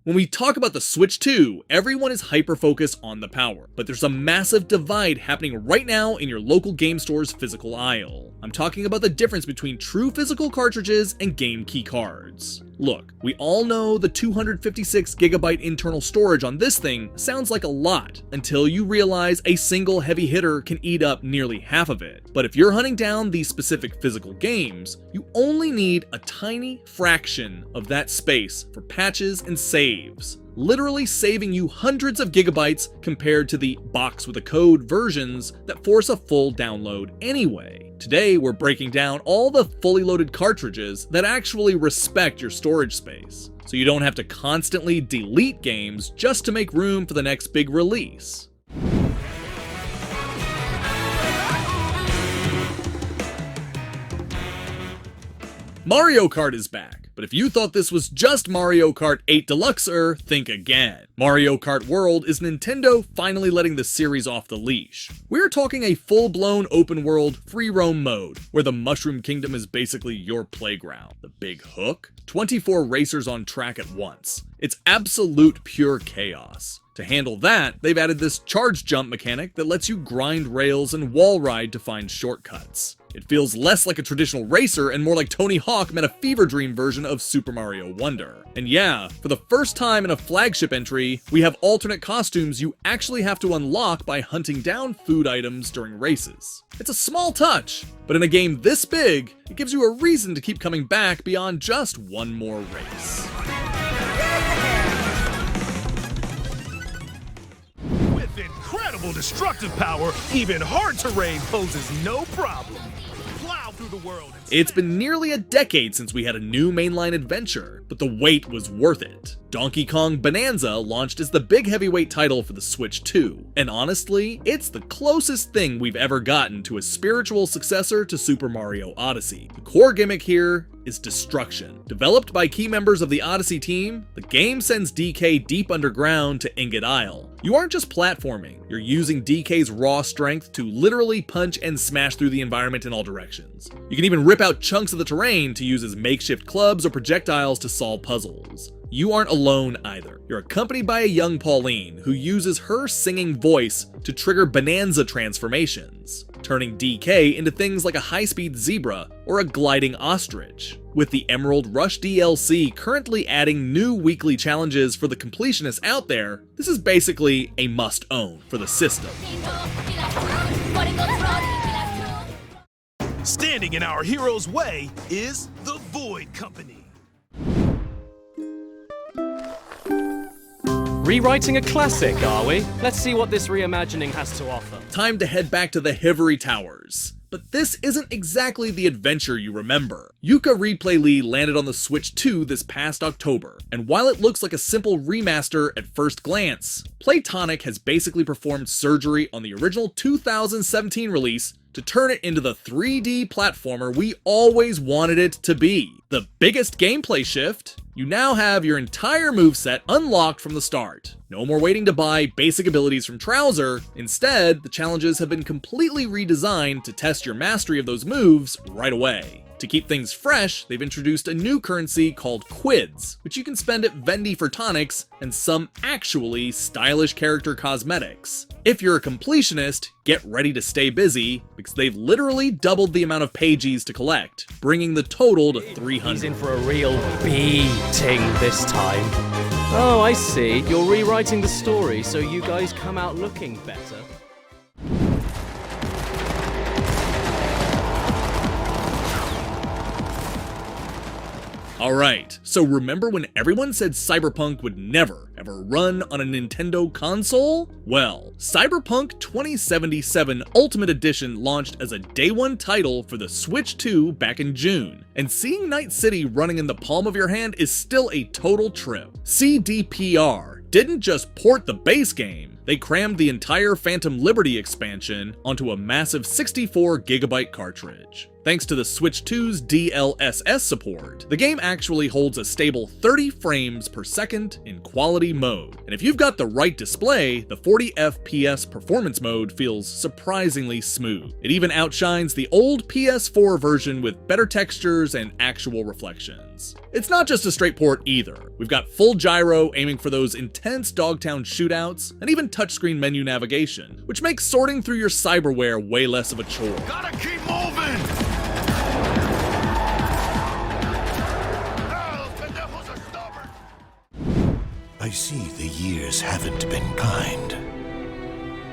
When we talk about the Switch 2, everyone is hyper-focused on the power, but there's a massive divide happening right now in your local game store's physical aisle. I'm talking about the difference between true physical cartridges and game key cards. Look, we all know the 256GB internal storage on this thing sounds like a lot, until you realize a single heavy hitter can eat up nearly half of it. But if you're hunting down these specific physical games, you only need a tiny fraction of that space for patches and saves, literally saving you hundreds of gigabytes compared to the box with a code versions that force a full download anyway. Today, we're breaking down all the fully loaded cartridges that actually respect your storage space, so you don't have to constantly delete games just to make room for the next big release. Mario Kart is back, but if you thought this was just Mario Kart 8 Deluxe-er, think again. Mario Kart World is Nintendo finally letting the series off the leash. We're talking a full-blown open-world, free-roam mode, where the Mushroom Kingdom is basically your playground. The big hook? 24 racers on track at once. It's absolute pure chaos. To handle that, they've added this charge jump mechanic that lets you grind rails and wall ride to find shortcuts. It feels less like a traditional racer and more like Tony Hawk met a fever dream version of Super Mario Wonder. And yeah, for the first time in a flagship entry, we have alternate costumes you actually have to unlock by hunting down food items during races. It's a small touch, but in a game this big, it gives you a reason to keep coming back beyond just one more race. With incredible destructive power, even hard terrain poses no problem. Plow through the world. It's been nearly a decade since we had a new mainline adventure, but the wait was worth it. Donkey Kong Bananza launched as the big heavyweight title for the Switch 2, and honestly, it's the closest thing we've ever gotten to a spiritual successor to Super Mario Odyssey. The core gimmick here is destruction. Developed by key members of the Odyssey team, the game sends DK deep underground to Ingot Isle. You aren't just platforming, you're using DK's raw strength to literally punch and smash through the environment in all directions. You can even rip out chunks of the terrain to use as makeshift clubs or projectiles to solve puzzles. You aren't alone either. You're accompanied by a young Pauline who uses her singing voice to trigger Bananza transformations, turning DK into things like a high-speed zebra or a gliding ostrich. With the Emerald Rush DLC currently adding new weekly challenges for the completionists out there, this is basically a must-own for the system. Standing in our hero's way is the Void Company. Rewriting a classic, are we? Let's see what this reimagining has to offer. Time to head back to the Hivory Towers. But this isn't exactly the adventure you remember. Yooka-Replaylee landed on the Switch 2 this past October, and while it looks like a simple remaster at first glance, Titanic has basically performed surgery on the original 2017 release to turn it into the 3D platformer we always wanted it to be. The biggest gameplay shift? You now have your entire moveset unlocked from the start. No more waiting to buy basic abilities from Trowser. Instead, the challenges have been completely redesigned to test your mastery of those moves right away. To keep things fresh, they've introduced a new currency called Quids, which you can spend at Vendy for tonics and some actually stylish character cosmetics. If you're a completionist, get ready to stay busy, because they've literally doubled the amount of pages to collect, bringing the total to 300. He's in for a real beating this time. Oh, I see. You're rewriting the story so you guys come out looking better. Alright, so remember when everyone said Cyberpunk would never ever run on a Nintendo console? Well, Cyberpunk 2077 Ultimate Edition launched as a day one title for the Switch 2 back in June, and seeing Night City running in the palm of your hand is still a total trip. CDPR didn't just port the base game, They crammed the entire Phantom Liberty expansion onto a massive 64GB cartridge. Thanks to the Switch 2's DLSS support, the game actually holds a stable 30 frames per second in quality mode. And if you've got the right display, the 40 FPS performance mode feels surprisingly smooth. It even outshines the old PS4 version with better textures and actual reflections. It's not just a straight port either. We've got full gyro aiming for those intense Dogtown shootouts, and even touchscreen menu navigation, which makes sorting through your cyberware way less of a chore. Gotta keep moving! I see the years haven't been kind.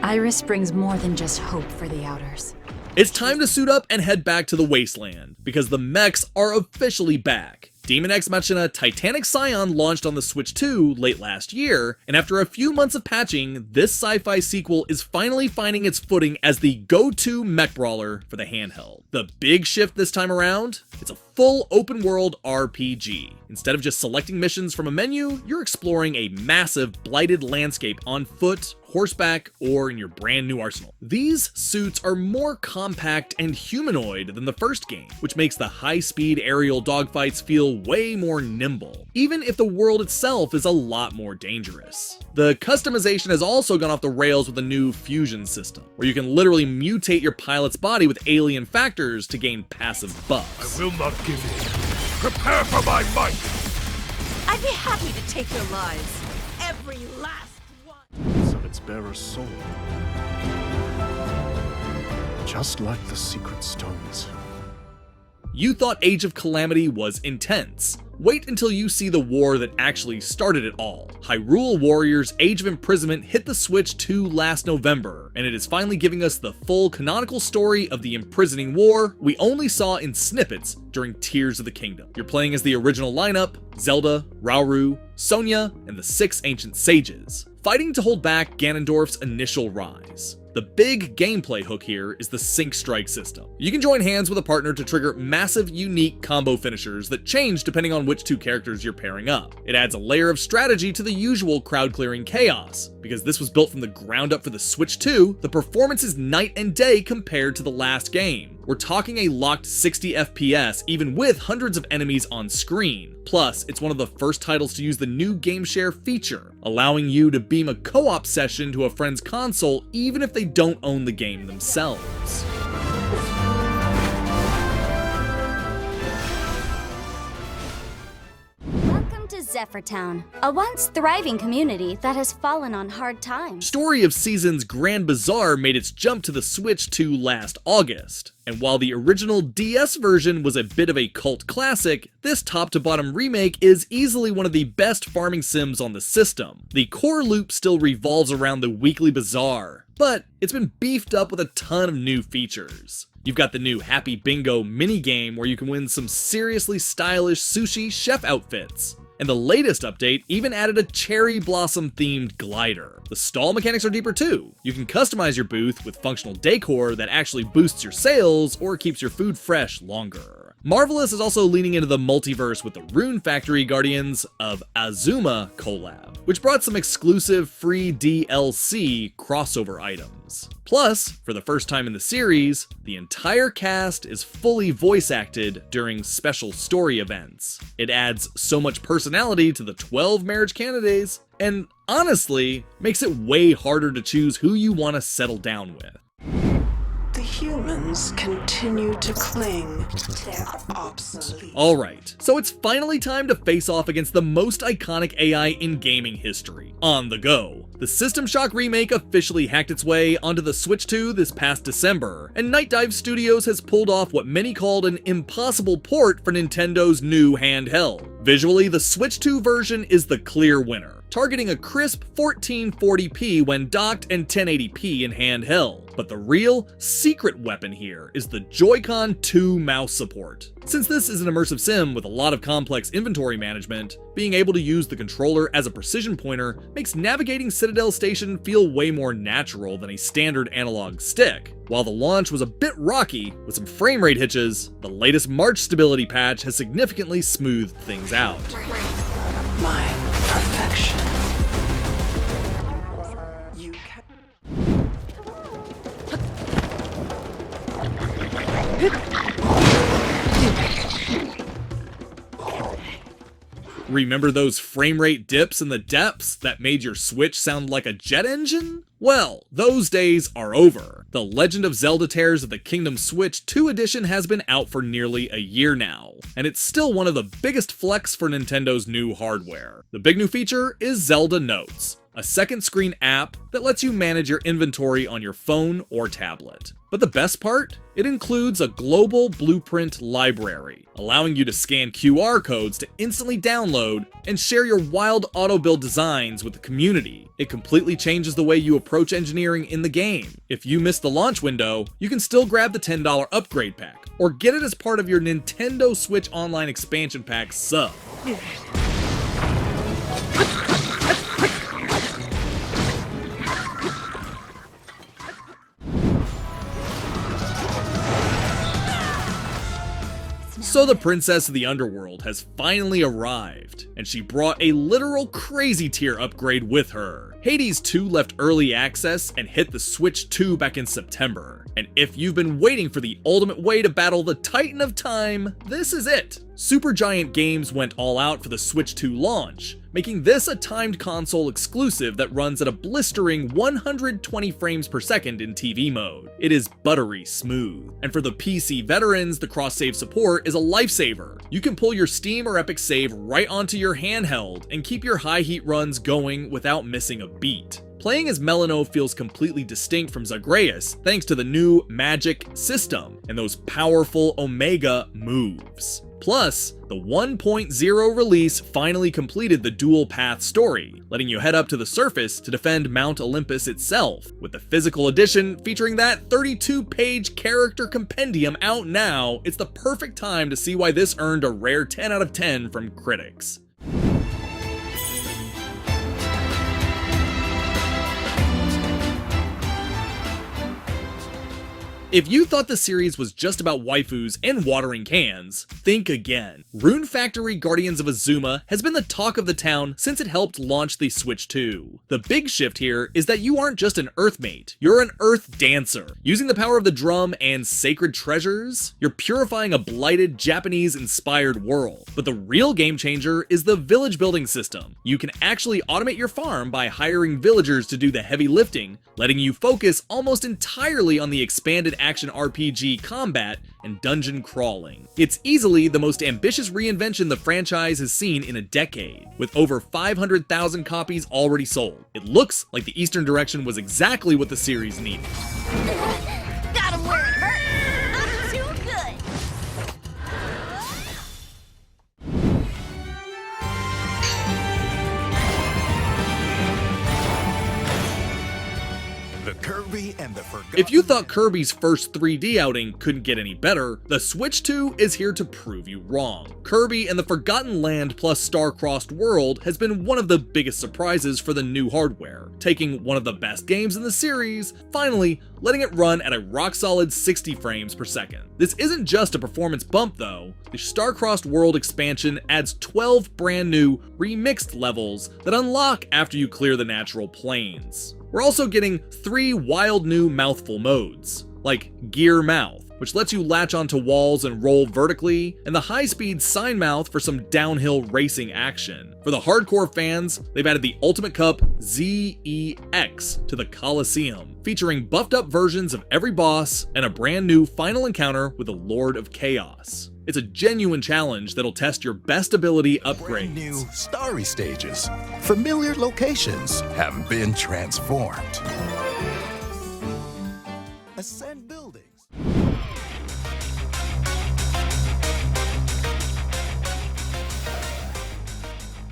Iris brings more than just hope for the Outers. It's time to suit up and head back to the wasteland, because the mechs are officially back. Demon X Machina Titanic Scion launched on the Switch 2 late last year, and after a few months of patching, this sci-fi sequel is finally finding its footing as the go-to mech brawler for the handheld. The big shift this time around? It's a full open-world RPG. Instead of just selecting missions from a menu, you're exploring a massive, blighted landscape on foot, horseback, or in your brand new arsenal. These suits are more compact and humanoid than the first game, which makes the high-speed aerial dogfights feel way more nimble, even if the world itself is a lot more dangerous. The customization has also gone off the rails with a new fusion system, where you can literally mutate your pilot's body with alien factors to gain passive buffs. I will not give in. Prepare for my might! I'd be happy to take your lives. Every last one. Of its bearer's soul. Just like the secret stones. You thought Age of Calamity was intense. Wait until you see the war that actually started it all. Hyrule Warriors Age of Imprisonment hit the Switch 2 last November, and it is finally giving us the full canonical story of the imprisoning war we only saw in snippets during Tears of the Kingdom. You're playing as the original lineup, Zelda, Rauru, Sonia, and the 6 ancient sages, fighting to hold back Ganondorf's initial rise. The big gameplay hook here is the Sync Strike system. You can join hands with a partner to trigger massive, unique combo finishers that change depending on which 2 characters you're pairing up. It adds a layer of strategy to the usual crowd-clearing chaos. Because this was built from the ground up for the Switch 2, the performance is night and day compared to the last game. We're talking a locked 60 FPS even with hundreds of enemies on screen. Plus, it's one of the first titles to use the new Game Share feature, allowing you to beam a co-op session to a friend's console even if they don't own the game themselves. Welcome to Zephyrtown, a once thriving community that has fallen on hard times. Story of Seasons Grand Bazaar made its jump to the Switch 2 last August, and while the original DS version was a bit of a cult classic, this top-to-bottom remake is easily one of the best farming sims on the system. The core loop still revolves around the weekly bazaar, but it's been beefed up with a ton of new features. You've got the new Happy Bingo minigame where you can win some seriously stylish sushi chef outfits. And the latest update even added a cherry blossom themed glider. The stall mechanics are deeper too. You can customize your booth with functional decor that actually boosts your sales or keeps your food fresh longer. Marvelous is also leaning into the multiverse with the Rune Factory Guardians of Azuma collab, which brought some exclusive free DLC crossover items. Plus, for the first time in the series, the entire cast is fully voice acted during special story events. It adds so much personality to the 12 marriage candidates, and honestly, makes it way harder to choose who you want to settle down with. The humans continue to cling. They're obsolete. Alright, so it's finally time to face off against the most iconic AI in gaming history, On the Go. The System Shock remake officially hacked its way onto the Switch 2 this past December, and Night Dive Studios has pulled off what many called an impossible port for Nintendo's new handheld. Visually, the Switch 2 version is the clear winner, targeting a crisp 1440p when docked and 1080p in handheld. But the real secret weapon here is the Joy-Con 2 mouse support. Since this is an immersive sim with a lot of complex inventory management, being able to use the controller as a precision pointer makes navigating Citadel Station feel way more natural than a standard analog stick. While the launch was a bit rocky, with some frame rate hitches, the latest March stability patch has significantly smoothed things out. My perfection. You Remember those frame rate dips in the depths that made your Switch sound like a jet engine? Well, those days are over. The Legend of Zelda Tears of the Kingdom Switch 2 edition has been out for nearly a year now, and it's still one of the biggest flex for Nintendo's new hardware. The big new feature is Zelda Notes, a second screen app that lets you manage your inventory on your phone or tablet. But the best part? It includes a global blueprint library, allowing you to scan QR codes to instantly download and share your wild auto-build designs with the community. It completely changes the way you approach engineering in the game. If you missed the launch window, you can still grab the $10 upgrade pack, or get it as part of your Nintendo Switch Online expansion pack sub. So the Princess of the Underworld has finally arrived, and she brought a literal crazy tier upgrade with her. Hades 2 left early access and hit the Switch 2 back in September, and if you've been waiting for the ultimate way to battle the Titan of Time, this is it! Supergiant Games went all out for the Switch 2 launch, making this a timed console exclusive that runs at a blistering 120 frames per second in TV mode. It is buttery smooth. And for the PC veterans, the cross-save support is a lifesaver. You can pull your Steam or Epic save right onto your handheld and keep your high heat runs going without missing a beat. Playing as Melino feels completely distinct from Zagreus thanks to the new Magic system and those powerful Omega moves. Plus, the 1.0 release finally completed the dual path story, letting you head up to the surface to defend Mount Olympus itself, with the physical edition featuring that 32-page character compendium out now. It's the perfect time to see why this earned a rare 10 out of 10 from critics. If you thought the series was just about waifus and watering cans, think again. Rune Factory Guardians of Azuma has been the talk of the town since it helped launch the Switch 2. The big shift here is that you aren't just an Earthmate, you're an Earth Dancer. Using the power of the drum and sacred treasures, you're purifying a blighted Japanese-inspired world. But the real game changer is the village building system. You can actually automate your farm by hiring villagers to do the heavy lifting, letting you focus almost entirely on the expanded action RPG combat and dungeon crawling. It's easily the most ambitious reinvention the franchise has seen in a decade, with over 500,000 copies already sold. It looks like the Eastern Direction was exactly what the series needed. Got him where it hurt. Not too good. The Kirby and the Forgotten. If you thought Kirby's first 3D outing couldn't get any better, the Switch 2 is here to prove you wrong. Kirby and the Forgotten Land plus Star-Crossed World has been one of the biggest surprises for the new hardware, taking one of the best games in the series, finally letting it run at a rock-solid 60 frames per second. This isn't just a performance bump though. The Star-Crossed World expansion adds 12 brand new, remixed levels that unlock after you clear the natural plains. We're also getting 3 wild new mouthful modes, like Gear Mouth, which lets you latch onto walls and roll vertically, and the high-speed Sign Mouth for some downhill racing action. For the hardcore fans, they've added the Ultimate Cup ZEX to the Coliseum, featuring buffed up versions of every boss and a brand new final encounter with the Lord of Chaos. It's a genuine challenge that'll test your best ability upgrades. Brand new starry stages. Familiar locations have been transformed. Ascend buildings.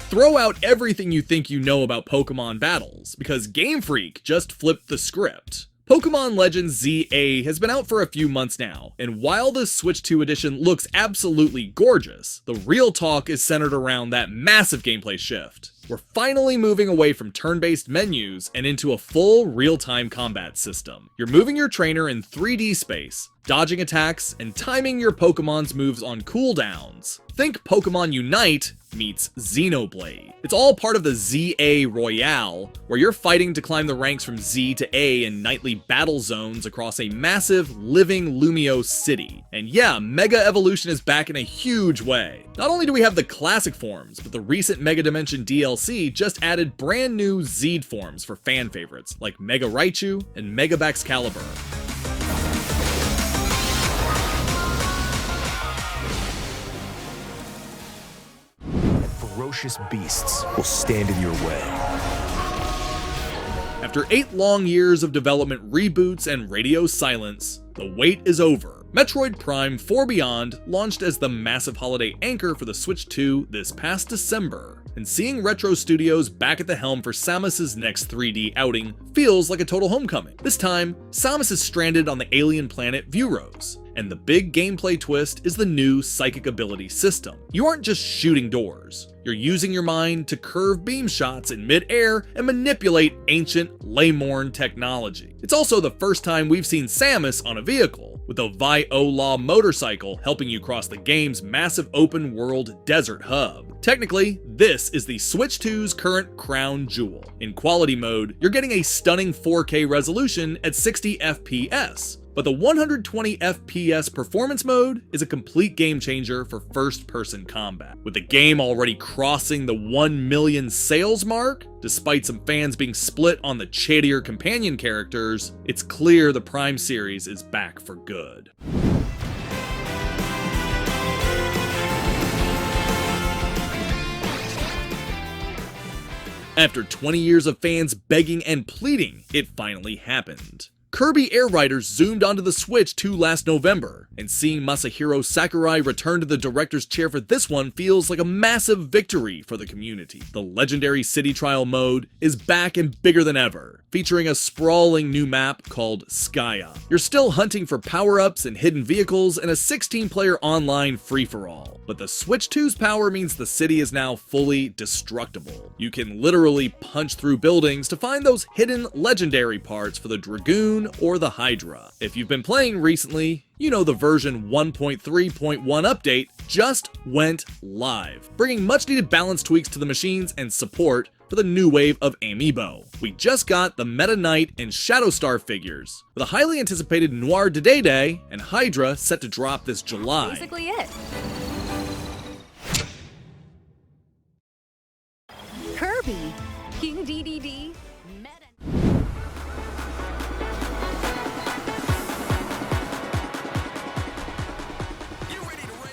Throw out everything you think you know about Pokemon battles, because Game Freak just flipped the script. Pokémon Legends ZA has been out for a few months now, and while the Switch 2 edition looks absolutely gorgeous, the real talk is centered around that massive gameplay shift. We're finally moving away from turn-based menus and into a full real-time combat system. You're moving your trainer in 3D space, dodging attacks, and timing your Pokemon's moves on cooldowns. Think Pokemon Unite meets Xenoblade. It's all part of the ZA Royale, where you're fighting to climb the ranks from Z to A in nightly battle zones across a massive, living Lumio city. And yeah, Mega Evolution is back in a huge way. Not only do we have the classic forms, but the recent Mega Dimension DLC just added brand new Zed forms for fan favorites, like Mega Raichu and Mega Baxcalibur. Ferocious beasts will stand in your way. After 8 long years of development reboots and radio silence, the wait is over. Metroid Prime 4 Beyond launched as the massive holiday anchor for the Switch 2 this past December, and seeing Retro Studios back at the helm for Samus's next 3D outing feels like a total homecoming. This time, Samus is stranded on the alien planet Vuros, and the big gameplay twist is the new psychic ability system. You aren't just shooting doors. You're using your mind to curve beam shots in mid-air and manipulate ancient Laymorn technology. It's also the first time we've seen Samus on a vehicle, with a Vi-O-Law motorcycle helping you cross the game's massive open-world desert hub. Technically, this is the Switch 2's current crown jewel. In quality mode, you're getting a stunning 4K resolution at 60 FPS, but the 120 FPS performance mode is a complete game changer for first-person combat. With the game already crossing the 1 million sales mark, despite some fans being split on the chattier companion characters, it's clear the Prime series is back for good. After 20 years of fans begging and pleading, it finally happened. Kirby Air Riders zoomed onto the Switch 2 last November, and seeing Masahiro Sakurai return to the director's chair for this one feels like a massive victory for the community. The legendary city trial mode is back and bigger than ever, featuring a sprawling new map called Scion. You're still hunting for power-ups and hidden vehicles in a 16-player online free-for-all, but the Switch 2's power means the city is now fully destructible. You can literally punch through buildings to find those hidden legendary parts for the Dragoon or the Hydra. If you've been playing recently, you know the version 1.3.1 update just went live, bringing much needed balance tweaks to the machines and support for the new wave of amiibo. We just got the Meta Knight and Shadowstar figures, with a highly anticipated Noir de Day and Hydra set to drop this July. Basically it. Kirby, King DDD, Meta.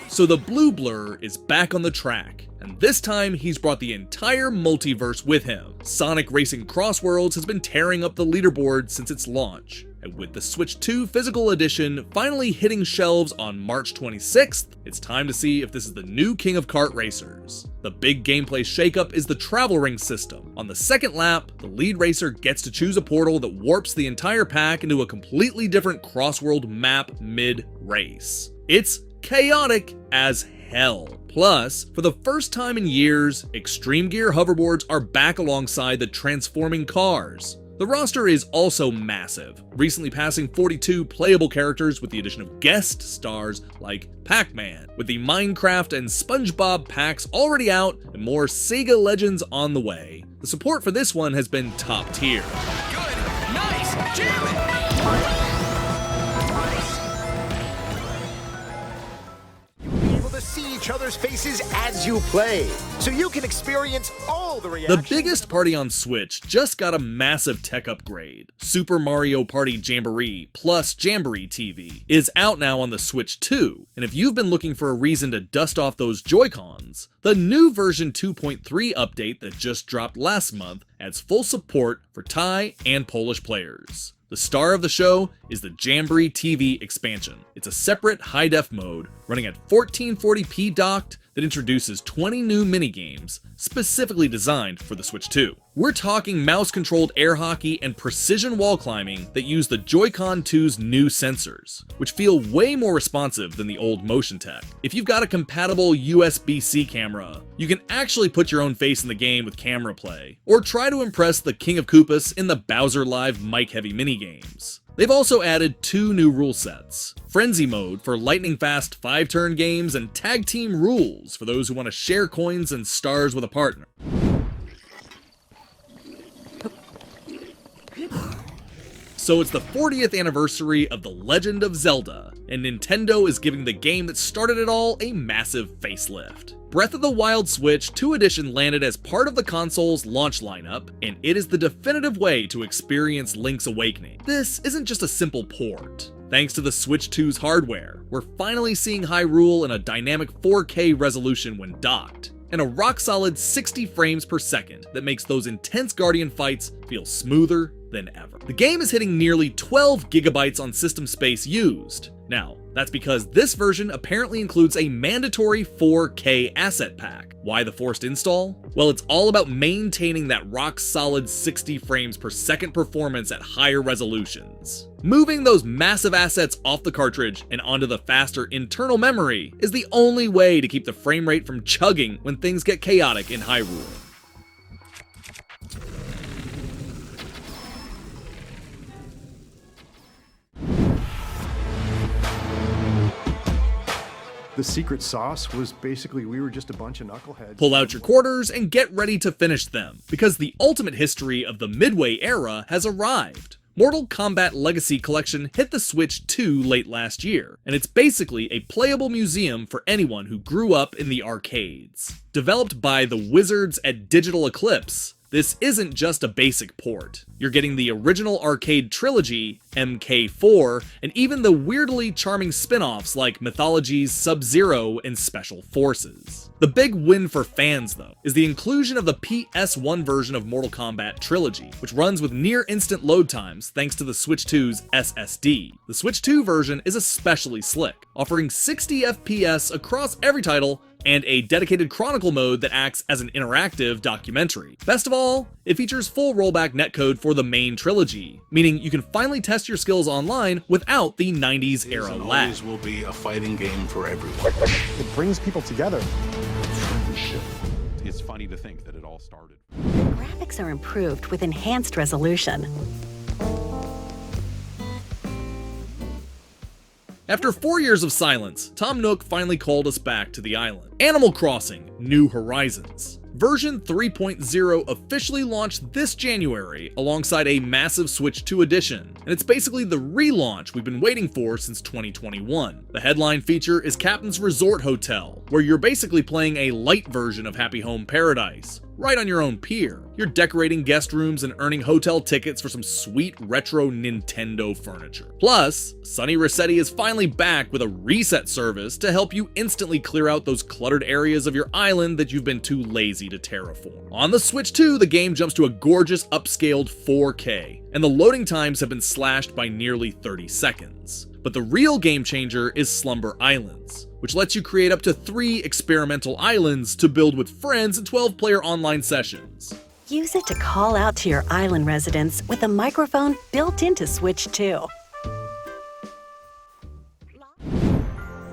So the Blue Blur is back on the track, and this time he's brought the entire multiverse with him. Sonic Racing CrossWorlds has been tearing up the leaderboard since its launch, and with the Switch 2 physical edition finally hitting shelves on March 26th, it's time to see if this is the new king of kart racers. The big gameplay shakeup is the travel ring system. On the second lap, the lead racer gets to choose a portal that warps the entire pack into a completely different cross-world map mid-race. It's chaotic as hell. Plus, for the first time in years, Extreme Gear hoverboards are back alongside the transforming cars. The roster is also massive, recently passing 42 playable characters with the addition of guest stars like Pac-Man, with the Minecraft and SpongeBob packs already out and more Sega Legends on the way. The support for this one has been top tier. Good, nice, jam it! See each other's faces as you play, so you can experience all the reactions. The biggest party on Switch just got a massive tech upgrade. Super Mario Party Jamboree plus Jamboree TV is out now on the Switch 2, and if you've been looking for a reason to dust off those Joy-Cons, the new version 2.3 update that just dropped last month adds full support for Thai and Polish players. The star of the show is the Jamboree TV expansion. It's a separate high-def mode running at 1440p docked that introduces 20 new minigames specifically designed for the Switch 2. We're talking mouse-controlled air hockey and precision wall climbing that use the Joy-Con 2's new sensors, which feel way more responsive than the old motion tech. If you've got a compatible USB-C camera, you can actually put your own face in the game with camera play, or try to impress the King of Koopas in the Bowser Live mic-heavy minigames. They've also added 2 new rule sets: Frenzy Mode for lightning-fast 5-turn games, and Tag Team Rules for those who want to share coins and stars with a partner. So it's the 40th anniversary of The Legend of Zelda, and Nintendo is giving the game that started it all a massive facelift. Breath of the Wild Switch 2 Edition landed as part of the console's launch lineup, and it is the definitive way to experience Link's Awakening. This isn't just a simple port. Thanks to the Switch 2's hardware, we're finally seeing Hyrule in a dynamic 4K resolution when docked, and a rock-solid 60 frames per second that makes those intense Guardian fights feel smoother than ever. The game is hitting nearly 12 gigabytes on system space used. Now, that's because this version apparently includes a mandatory 4K asset pack. Why the forced install? Well, it's all about maintaining that rock-solid 60 frames per second performance at higher resolutions. Moving those massive assets off the cartridge and onto the faster internal memory is the only way to keep the frame rate from chugging when things get chaotic in Hyrule. The secret sauce was basically we were just a bunch of knuckleheads. Pull out your quarters and get ready to finish them, because the ultimate history of the Midway era has arrived. Mortal Kombat Legacy Collection hit the Switch 2 late last year, and it's basically a playable museum for anyone who grew up in the arcades. Developed by the wizards at Digital Eclipse, this isn't just a basic port. You're getting the original arcade trilogy, MK4, and even the weirdly charming spin-offs like Mythologies, Sub-Zero, and Special Forces. The big win for fans, though, is the inclusion of the PS1 version of Mortal Kombat Trilogy, which runs with near-instant load times thanks to the Switch 2's SSD. The Switch 2 version is especially slick, offering 60 FPS across every title, and a dedicated Chronicle mode that acts as an interactive documentary. Best of all, it features full rollback netcode for the main trilogy, meaning you can finally test your skills online without the 90s era lag. Always will be a fighting game for everyone. It brings people together. It's funny to think that it all started. The graphics are improved with enhanced resolution. After 4 years of silence, Tom Nook finally called us back to the island. Animal Crossing: New Horizons. Version 3.0 officially launched this January alongside a massive Switch 2 edition, and it's basically the relaunch we've been waiting for since 2021. The headline feature is Captain's Resort Hotel, where you're basically playing a light version of Happy Home Paradise, right on your own pier. You're decorating guest rooms and earning hotel tickets for some sweet retro Nintendo furniture. Plus, Sonny Rossetti is finally back with a reset service to help you instantly clear out those cluttered areas of your island that you've been too lazy to terraform. On the Switch 2, the game jumps to a gorgeous upscaled 4K, and the loading times have been slashed by nearly 30 seconds. But the real game changer is Slumber Islands, which lets you create up to 3 experimental islands to build with friends in 12-player online sessions. Use it to call out to your island residents with a microphone built into Switch 2.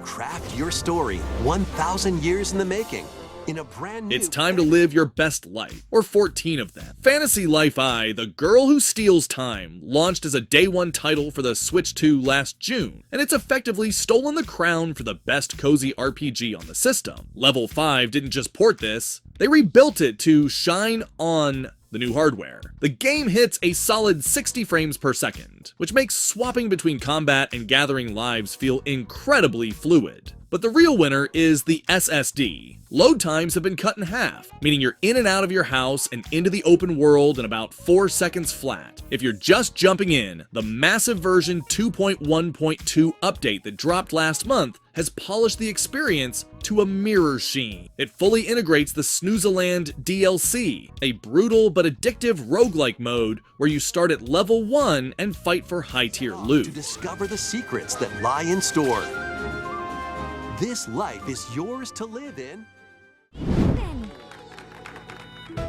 Craft your story 1,000 years in the making. In a brand new... It's time to live your best life, or 14 of them. Fantasy Life I, The Girl Who Steals Time, launched as a day one title for the Switch 2 last June, and it's effectively stolen the crown for the best cozy RPG on the system. Level 5 didn't just port this, they rebuilt it to shine on the new hardware. The game hits a solid 60 frames per second, which makes swapping between combat and gathering lives feel incredibly fluid. But the real winner is the SSD. Load times have been cut in half, meaning you're in and out of your house and into the open world in about 4 seconds flat. If you're just jumping in, the massive version 2.1.2 update that dropped last month has polished the experience to a mirror sheen. It fully integrates the Snoozeland DLC, a brutal but addictive roguelike mode where you start at level 1 and fight for high-tier loot. To discover the secrets that lie in store. This life is yours to live in.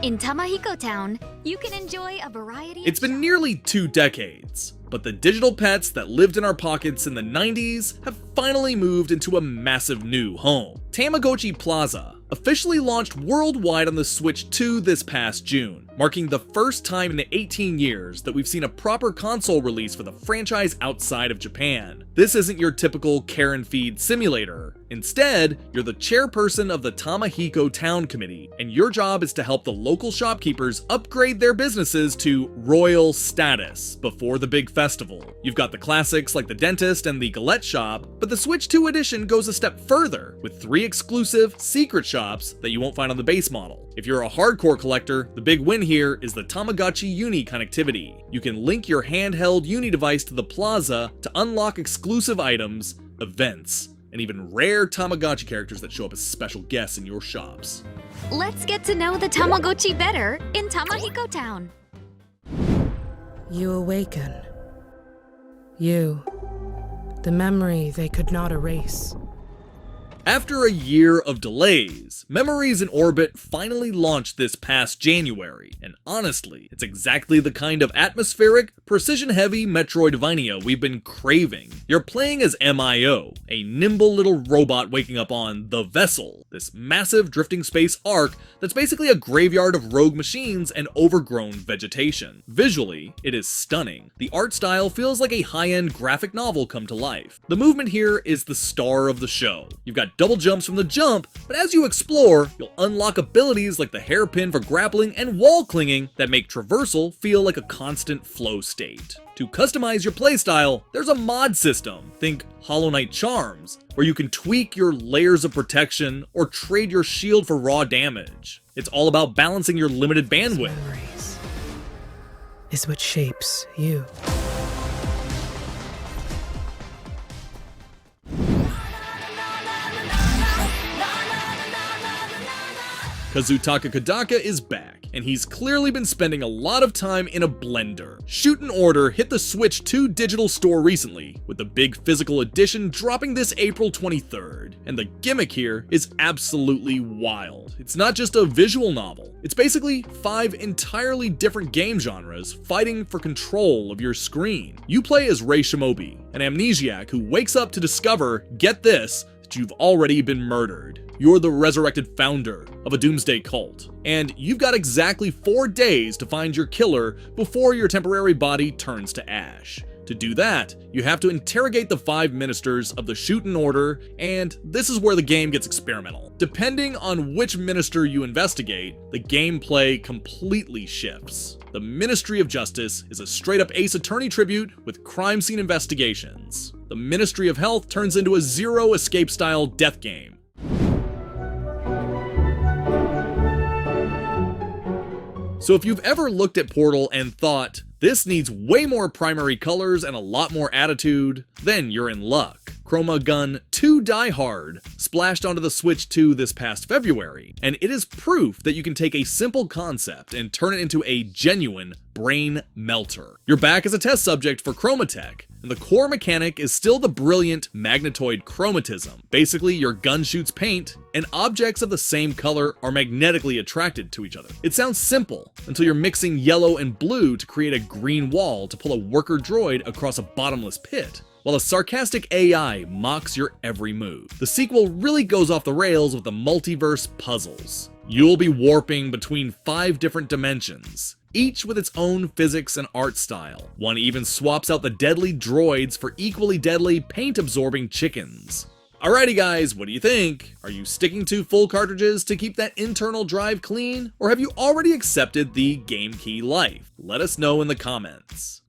In Tamahiko Town, you can enjoy a variety of It's been nearly 2 decades, but the digital pets that lived in our pockets in the 90s have finally moved into a massive new home. Tamagotchi Plaza officially launched worldwide on the Switch 2 this past June, marking the first time in 18 years that we've seen a proper console release for the franchise outside of Japan. This isn't your typical care and feed simulator. Instead, you're the chairperson of the Tamahiko Town Committee, and your job is to help the local shopkeepers upgrade their businesses to royal status before the big festival. You've got the classics like the dentist and the galette shop, but the Switch 2 edition goes a step further with 3 exclusive secret shops that you won't find on the base model. If you're a hardcore collector, the big win here is the Tamagotchi Uni connectivity. You can link your handheld Uni device to the Plaza to unlock exclusive items, events, and even rare Tamagotchi characters that show up as special guests in your shops. Let's get to know the Tamagotchi better in Tamahiko Town. You awaken. You, the memory they could not erase. After a year of delays, Memories in Orbit finally launched this past January, and honestly, it's exactly the kind of atmospheric, precision-heavy Metroidvania we've been craving. You're playing as MIO, a nimble little robot waking up on The Vessel, this massive drifting space ark that's basically a graveyard of rogue machines and overgrown vegetation. Visually, it is stunning. The art style feels like a high-end graphic novel come to life. The movement here is the star of the show. You've got double jumps from the jump, but as you explore, you'll unlock abilities like the hairpin for grappling and wall clinging that make traversal feel like a constant flow state. To customize your playstyle, there's a mod system, think Hollow Knight Charms, where you can tweak your layers of protection or trade your shield for raw damage. It's all about balancing your limited bandwidth. Memories is what shapes you. Kazutaka Kodaka is back, and he's clearly been spending a lot of time in a blender. SHUTEN Order hit the Switch 2 digital store recently, with the big physical edition dropping this April 23rd, and the gimmick here is absolutely wild. It's not just a visual novel, it's basically 5 entirely different game genres fighting for control of your screen. You play as Rei Shimobi, an amnesiac who wakes up to discover, get this, that you've already been murdered. You're the resurrected founder of a doomsday cult, and you've got exactly 4 days to find your killer before your temporary body turns to ash. To do that, you have to interrogate the 5 ministers of the SHUTEN Order, and this is where the game gets experimental. Depending on which minister you investigate, the gameplay completely shifts. The Ministry of Justice is a straight-up Ace Attorney tribute with crime scene investigations. The Ministry of Health turns into a zero escape style death game. So if you've ever looked at Portal and thought, this needs way more primary colors and a lot more attitude, then you're in luck. ChromaGun 2 Die Hard splashed onto the Switch 2 this past February, and it is proof that you can take a simple concept and turn it into a genuine brain melter. You're back as a test subject for Chromatech, and the core mechanic is still the brilliant magnetoid chromatism. Basically, your gun shoots paint, and objects of the same color are magnetically attracted to each other. It sounds simple, until you're mixing yellow and blue to create a green wall to pull a worker droid across a bottomless pit, while a sarcastic AI mocks your every move. The sequel really goes off the rails with the multiverse puzzles. You'll be warping between 5 different dimensions, each with its own physics and art style. One even swaps out the deadly droids for equally deadly paint-absorbing chickens. Alrighty guys, what do you think? Are you sticking to full cartridges to keep that internal drive clean? Or have you already accepted the game key life? Let us know in the comments.